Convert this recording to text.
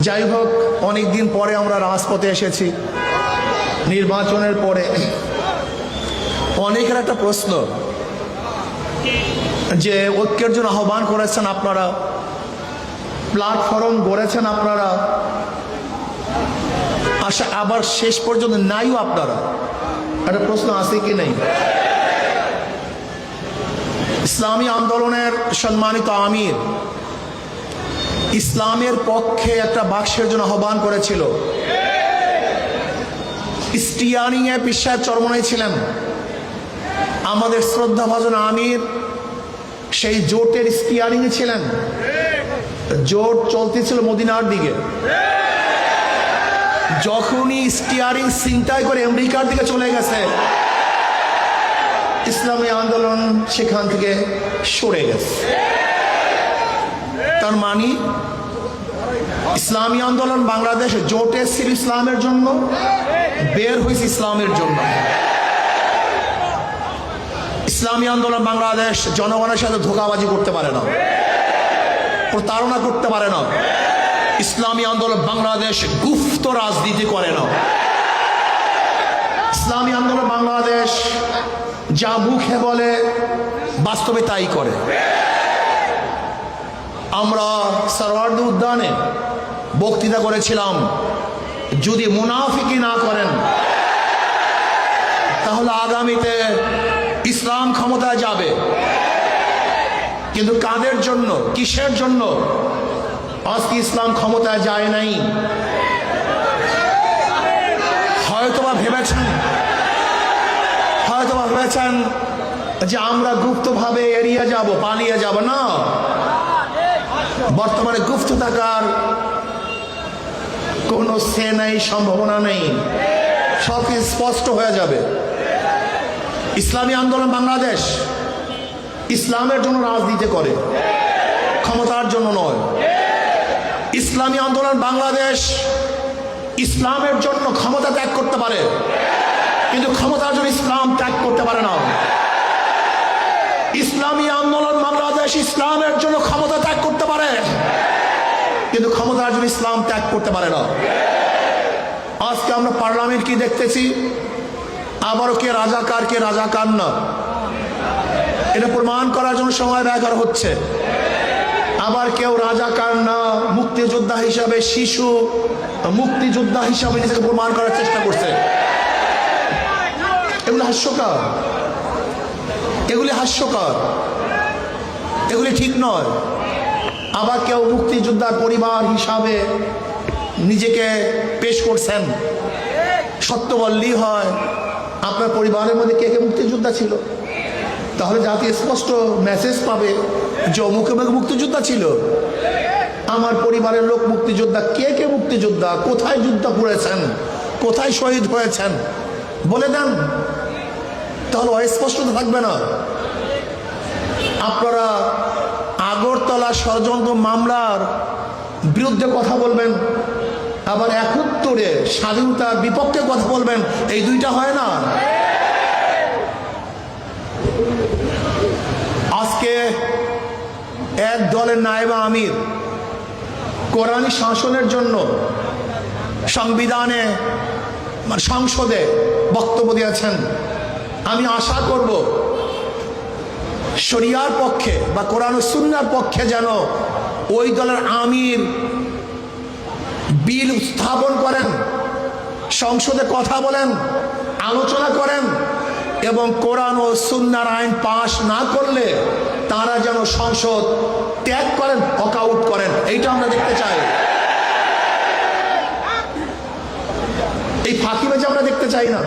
যাই হোক, অনেকদিন পরে আমরা রাজপথে এসেছি নির্বাচনের পরে। অনেকের একটা প্রশ্ন যে ঐক্যের জন্য আহ্বান করেছেন আপনারা, প্ল্যাটফর্ম গড়েছেন আপনারা, আবার শেষ পর্যন্ত নাইও আপনারা। একটা প্রশ্ন আছে কি নেই? ইসলামী আন্দোলনের সম্মানিত আমির ইসলামের পক্ষে একটা বাক্সের জন্য আহ্বান করেছিল। স্টিয়ারিং এ পীর সাহেব চরমনাই ছিলেন। আমাদের শ্রদ্ধাভাজন আমির সেই জোটের স্টিয়ারিং এ ছিলেন। জোট চলতেছিল মদিনার দিকে। যখনই স্টিয়ারিং ছিনতাই করে আমেরিকার দিকে চলে গেছে, ইসলামী আন্দোলন সেখান থেকে সরে গেছে। তার মানে ইসলামী আন্দোলন বাংলাদেশ জোটে ছিল ইসলামের জন্য, বের হয়েছে ইসলামের জন্য। ইসলামী আন্দোলন বাংলাদেশ জনগণের সাথে ধোঁকাবাজি করতে পারে না, প্রতারণা করতে পারে না। ইসলামী আন্দোলন বাংলাদেশ গুপ্ত রাজনীতি করে না। ইসলামী আন্দোলন বাংলাদেশ যা মুখে বলে বাস্তবে তাই করে। আমরা সরওয়ার্দী উদ্যানে বক্তৃতা করেছিলাম, যদি মুনাফিকি না করেন তাহলে আগামীতে ইসলাম ক্ষমতায় যাবে। কিন্তু কাদের জন্য, কিসের জন্য আজকে ইসলাম ক্ষমতায় যায় নাই? হয়তোবা ভেবেছেন যে আমরা গুপ্তভাবে এড়িয়ে যাব, পালিয়ে যাব। না, বর্তমানে গুপ্ত থাকার কোনো সে নাই, সম্ভাবনা নেই। সব স্পষ্ট হয়ে যাবে। ইসলামী আন্দোলন বাংলাদেশ ইসলামের জন্য রাজনীতি করে, ক্ষমতার জন্য নয়। ইসলামী আন্দোলন বাংলাদেশ ইসলামের জন্য ক্ষমতা ত্যাগ করতে পারে, কিন্তু ক্ষমতার জন্য ইসলাম ত্যাগ করতে পারে না। ইসলামী আন্দোলন বাংলাদেশ ইসলামের জন্য ক্ষমতা ত্যাগ করতে পারে, কিন্তু ক্ষমতার জন্য ইসলাম ত্যাগ করতে পারে না। আজকে আমরা পার্লামেন্ট কি দেখতেছি, আবারও কে রাজাকার কে রাজাকার না, এটা প্রমাণ করার জন্য সময় ব্যয় করা হচ্ছে। আবার কেউ রাজাকার না, মুক্তিযোদ্ধা হিসাবে, শিশু মুক্তিযোদ্ধা হিসাবে নিজেকে প্রমাণ করার চেষ্টা করছে। এগুলো হাস্যকর, এগুলি ঠিক নয়। আবার কেউ মুক্তিযোদ্ধার পরিবার হিসাবে নিজেকে পেশ করছেন। সত্য বললেই হয়, আপনার পরিবারের মধ্যে কে কে মুক্তিযোদ্ধা ছিল, তাহলে জাতি স্পষ্ট মেসেজ পাবে যে অমুকে মুক্তিযোদ্ধা ছিল। আমার পরিবারের লোক মুক্তিযোদ্ধা। কে কে মুক্তিযোদ্ধা, কোথায় যুদ্ধ করেছেন, কোথায় শহীদ হয়েছেন বলে দেন, তাহলে অস্পষ্টতা থাকবে না। আপনারা আগরতলা ষড়যন্ত্র মামলার বিরুদ্ধে কথা বলবেন, আবার ৭১-এ স্বাধীনতার বিপক্ষে কথা বলবেন, এই দুইটা হয় না। আজকে এক দলের নায়েবে আমির কোরআনী শাসনের জন্য সংবিধানে, সংসদে বক্তব্য দিয়েছেন। আমি আশা করব শরিয়ার পক্ষে বা কোরআন ও সুন্নাহর পক্ষে যেন ওই দলের আমির বিল উত্থাপন করেন, সংসদে কথা বলেন, আলোচনা করেন, এবং কোরআন ও সুন্নাহর আইন পাশ না করলে তারা যেন সংসদ ত্যাগ করেন, ওয়াকআউট করেন। এইটা আমরা দেখতে চাই। এই ফাঁকিবাজি আমরা দেখতে চাই না।